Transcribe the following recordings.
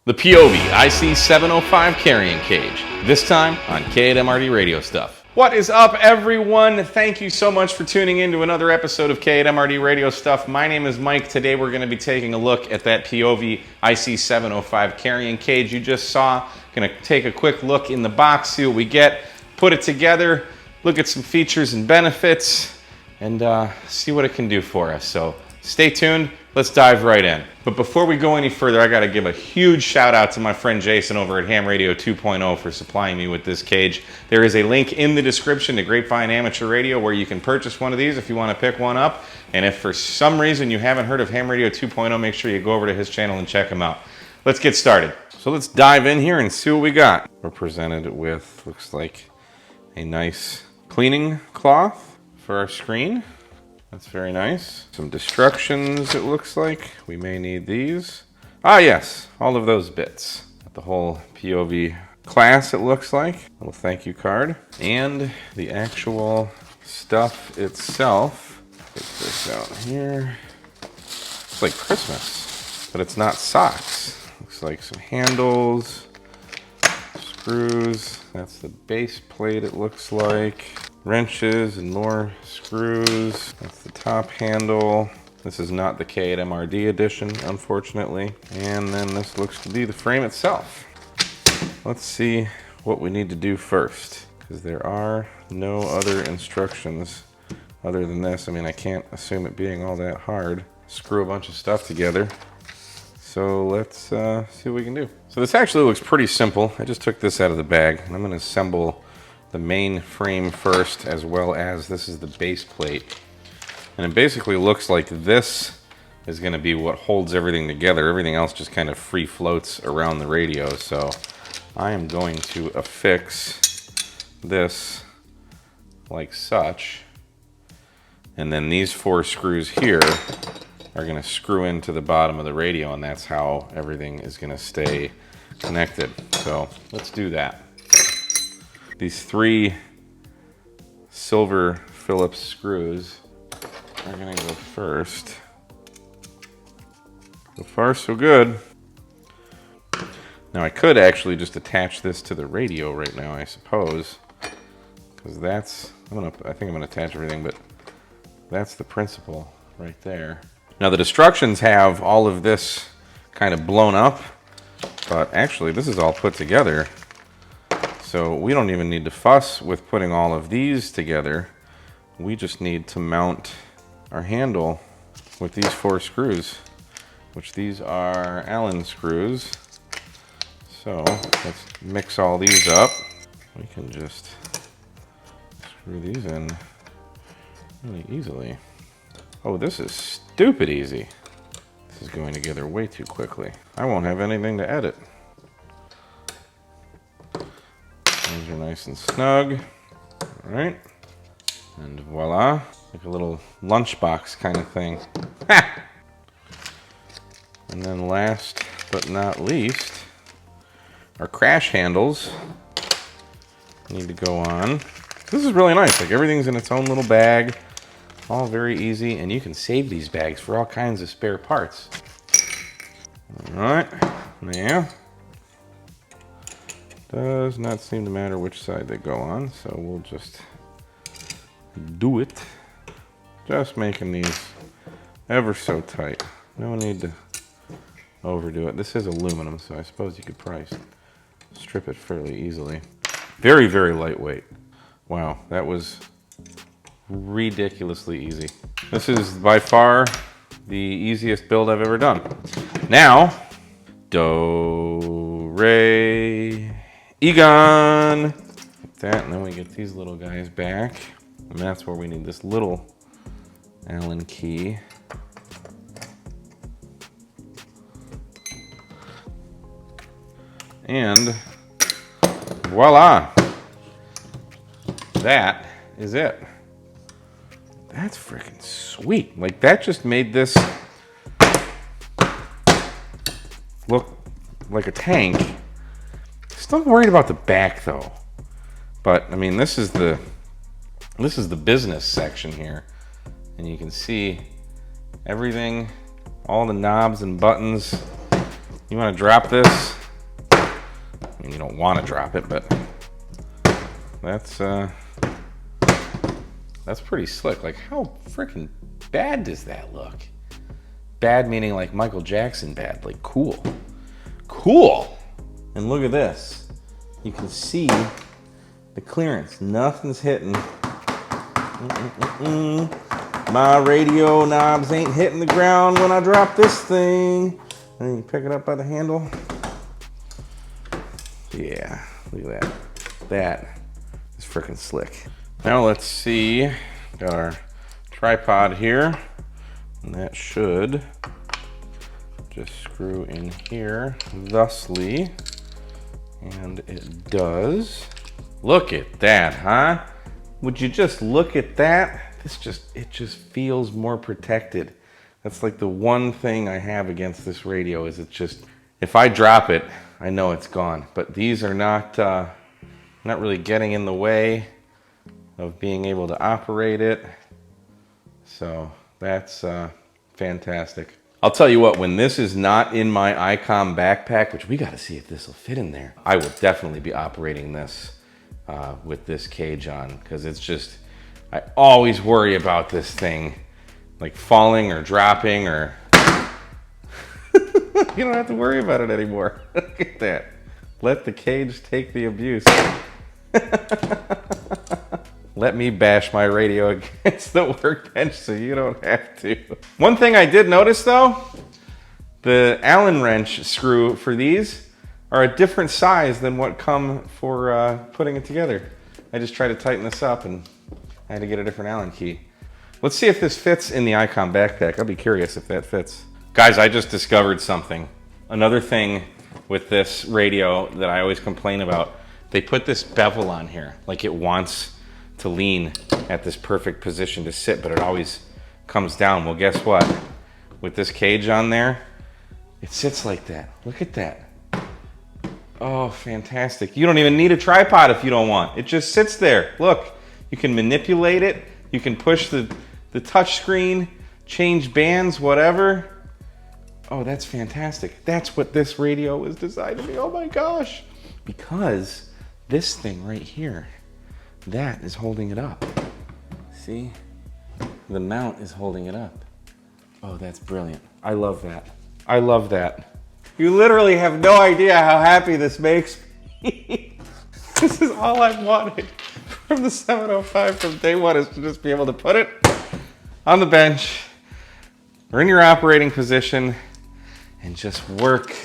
The Peovi IC-705 carrying cage, this time on K8MRD Radio Stuff. What is up, everyone? Thank you so much for tuning in to another episode of K8MRD Radio Stuff. My name is Mike. Today we're going to be taking a look at that Peovi IC-705 carrying cage you just saw. Going to take a quick look in the box, see what we get, put it together, look at some features and benefits, and see what it can do for us. So stay tuned. Let's dive right in. But before we go any further, I got to give a huge shout out to my friend Jason over at Ham Radio 2.0 for supplying me with this cage. There is a link in the description to Grapevine Amateur Radio where you can purchase one of these if you want to pick one up. And if for some reason you haven't heard of Ham Radio 2.0, make sure you go over to his channel and check him out. Let's get started. So let's dive in here and see what we got. We're presented with, looks like, a nice cleaning cloth for our screen. That's very nice. Some destructions, it looks like. We may need these. Ah, yes, all of those bits. The whole Peovi class, it looks like. A little thank you card. And the actual stuff itself. Take this out here. It's like Christmas, but it's not socks. Looks like some handles, screws. That's the base plate, it looks like. Wrenches and more screws. That's the top handle. This is not the K8MRD edition, unfortunately. And then this looks to be the frame itself. Let's see what we need to do first, because there are no other instructions other than this. I mean, I can't assume it being all that hard. Screw a bunch of stuff together. So let's see what we can do. So this actually looks pretty simple. I just took this out of the bag, and I'm going to assemble the main frame first, as well as this is the base plate. And it basically looks like this is going to be what holds everything together. Everything else just kind of free floats around the radio. So I am going to affix this like such. And then these 4 screws here are going to screw into the bottom of the radio, and that's how everything is going to stay connected. So let's do that. These 3 silver Phillips screws are going to go first. So far, so good. Now I could actually just attach this to the radio right now, I suppose, because that's, I think I'm gonna attach everything, but that's the principle right there. Now the destructions have all of this kind of blown up, but actually this is all put together. So we don't even need to fuss with putting all of these together. We just need to mount our handle with these 4 screws, which these are Allen screws. So let's mix all these up. We can just screw these in really easily. Oh, this is stupid easy. This is going together way too quickly. I won't have anything to edit. These are nice and snug. All right. And voila. Like a little lunchbox kind of thing. Ha! And then last but not least, our crash handles need to go on. This is really nice. Like everything's in its own little bag. All very easy. And you can save these bags for all kinds of spare parts. All right. Yeah. Does not seem to matter which side they go on, so we'll just do it. Just making these ever so tight. No need to overdo it. This is aluminum, so I suppose you could probably strip it fairly easily. Very, very lightweight. Wow, that was ridiculously easy. This is by far the easiest build I've ever done. Now, do, re, Egon. Like that, and then we get these little guys back. And that's where we need this little Allen key. And voila. That is it. That's freaking sweet. Like that just made this look like a tank. Still worried about the back though. But I mean, this is the business section here. And you can see everything, all the knobs and buttons You want to drop this? I mean, you don't want to drop it, but that's pretty slick. Like, how freaking bad does that look? Bad meaning like Michael Jackson bad, like cool. Cool! And look at this. You can see the clearance. Nothing's hitting. My radio knobs ain't hitting the ground when I drop this thing. And then you pick it up by the handle. Yeah, look at that. That is freaking slick. Now let's see. Got our tripod here. And that should just screw in here thusly. And it does. Look at that, huh? Would you just look at that? It just feels more protected. That's like the one thing I have against this radio is if I drop it, I know it's gone. But these are not really getting in the way of being able to operate it. So that's fantastic. I'll tell you what, when this is not in my Icom backpack, which we got to see if this will fit in there, I will definitely be operating this with this cage on, because I always worry about this thing like falling or dropping, or you don't have to worry about it anymore. Look at that. Let the cage take the abuse. Let me bash my radio against the workbench so you don't have to. One thing I did notice though, the Allen wrench screw for these are a different size than what come for putting it together. I just tried to tighten this up and I had to get a different Allen key. Let's see if this fits in the Icom backpack. I'll be curious if that fits. Guys, I just discovered something. Another thing with this radio that I always complain about, they put this bevel on here, like it wants to lean at this perfect position to sit, but it always comes down. Well, guess what? With this cage on there, it sits like that. Look at that. Oh, fantastic. You don't even need a tripod if you don't want. It just sits there. Look, you can manipulate it. You can push the touch screen, change bands, whatever. Oh, that's fantastic. That's what this radio was designed to be. Oh my gosh. Because this thing right here, that is holding it up. See? The mount is holding it up. Oh, that's brilliant. I love that. I love that. You literally have no idea how happy this makes me. This is all I've wanted from the 705 from day one, is to just be able to put it on the bench or in your operating position and just work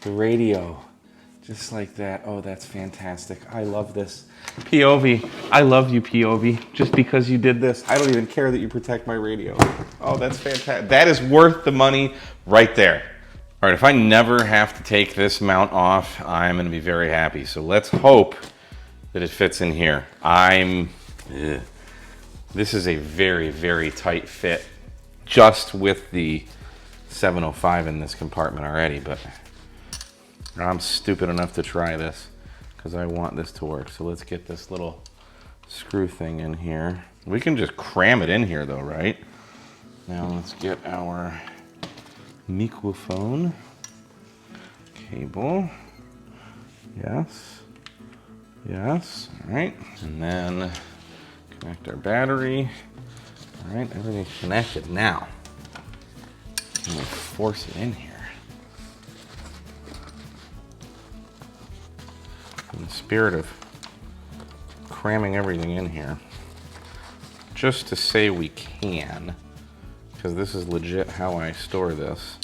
the radio just like that. Oh, that's fantastic. I love this. Peovi, I love you, Peovi, just because you did this. I don't even care that you protect my radio. Oh, that's fantastic. That is worth the money right there. All right, if I never have to take this mount off, I'm gonna be very happy. So let's hope that it fits in here. This is a very, very tight fit just with the 705 in this compartment already, but I'm stupid enough to try this because I want this to work. So let's get this little screw thing in here. We can just cram it in here though, right? Now let's get our microphone cable. Yes. Yes. All right. And then connect our battery. All right. Everything's connected now. I'm going to force it in here. In the spirit of cramming everything in here, just to say we can, because this is legit how I store this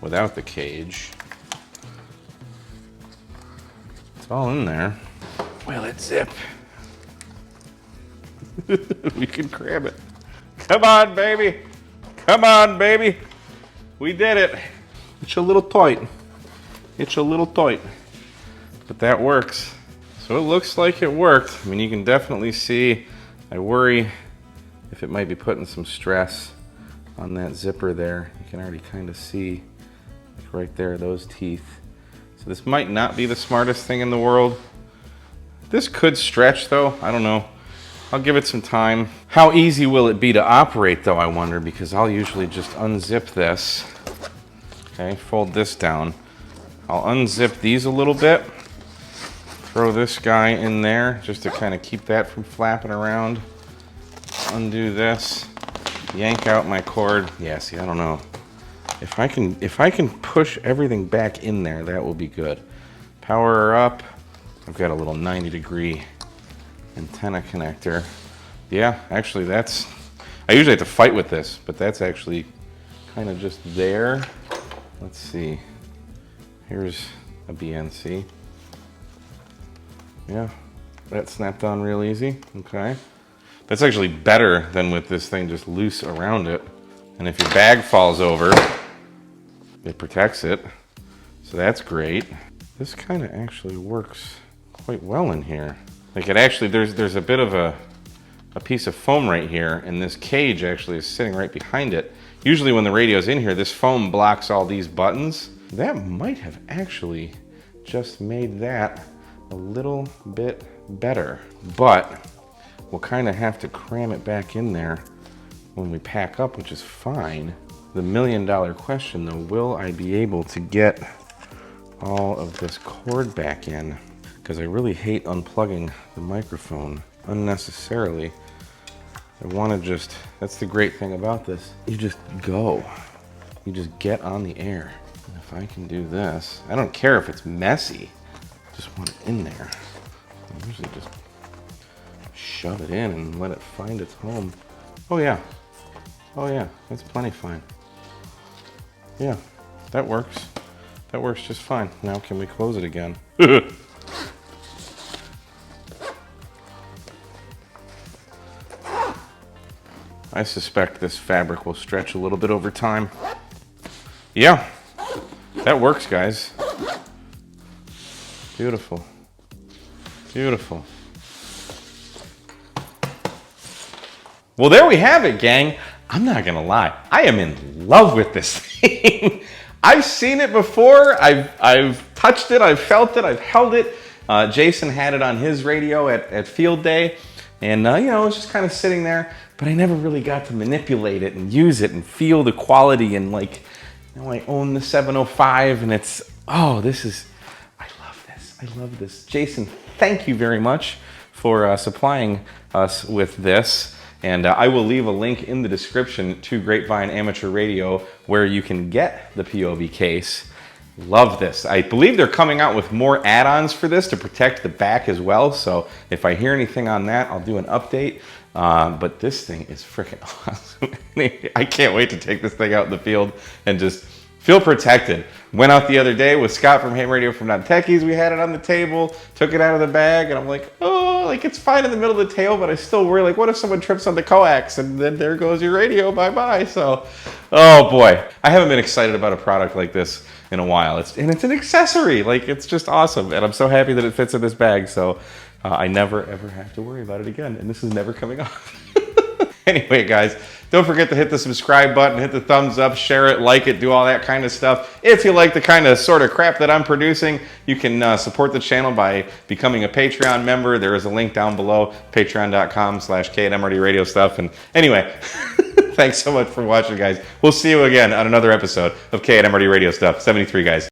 without the cage. It's all in there. Will it zip? We can cram it. Come on, baby. Come on, baby. We did it. It's a little tight. It's a little tight. But that works. So it looks like it worked. I mean, you can definitely see, I worry if it might be putting some stress on that zipper there. You can already kind of see, like right there, those teeth. So this might not be the smartest thing in the world. This could stretch though, I don't know. I'll give it some time. How easy will it be to operate though, I wonder, because I'll usually just unzip this, okay, fold this down. I'll unzip these a little bit. Throw this guy in there just to kind of keep that from flapping around. Undo this. Yank out my cord. Yeah, see, I don't know. If I can push everything back in there, that will be good. Power her up. I've got a little 90-degree antenna connector. Yeah, actually that's, I usually have to fight with this, but that's actually kind of just there. Let's see. Here's a BNC. Yeah, that snapped on real easy. Okay. That's actually better than with this thing just loose around it. And if your bag falls over, it protects it. So that's great. This kind of actually works quite well in here. Like it actually, there's a bit of a piece of foam right here, and this cage actually is sitting right behind it. Usually when the radio's in here, this foam blocks all these buttons. That might have actually just made that a little bit better, but we'll kind of have to cram it back in there when we pack up, which is fine. The million-dollar question though, will I be able to get all of this cord back in? Because I really hate unplugging the microphone unnecessarily. I want to just, that's the great thing about this. You just go. You just get on the air. And if I can do this, I don't care if it's messy. Just want it in there. I usually just shove it in and let it find its home. Oh yeah. Oh yeah, that's plenty fine. Yeah, that works. That works just fine. Now can we close it again? I suspect this fabric will stretch a little bit over time. Yeah, that works, guys. Beautiful. Beautiful. Well, there we have it, gang. I'm not gonna lie, I am in love with this thing. I've seen it before, I've touched it, I've felt it, I've held it. Jason had it on his radio at Field Day, and you know, it was just kind of sitting there, but I never really got to manipulate it and use it and feel the quality, and like, you know, I own the 705, and it's, oh, this is, I love this. Jason, thank you very much for supplying us with this. And I will leave a link in the description to Grapevine Amateur Radio where you can get the Peovi case. Love this. I believe they're coming out with more add-ons for this to protect the back as well. So if I hear anything on that, I'll do an update. But this thing is freaking awesome. I can't wait to take this thing out in the field and just feel protected. Went out the other day with Scott from Ham Radio from Non-Techies. We had it on the table, took it out of the bag, and I'm like, oh, like it's fine in the middle of the tail, but I still worry, like, what if someone trips on the coax and then there goes your radio, bye-bye. So, oh boy, I haven't been excited about a product like this in a while. It's an accessory, like it's just awesome. And I'm so happy that it fits in this bag. So I never ever have to worry about it again. And this is never coming off. Anyway, guys, don't forget to hit the subscribe button, hit the thumbs up, share it, like it, do all that kind of stuff. If you like the kind of sort of crap that I'm producing, you can support the channel by becoming a Patreon member. There is a link down below, patreon.com/KMRD Radio Stuff. And anyway, thanks so much for watching, guys. We'll see you again on another episode of KMRD Radio Stuff. 73, guys.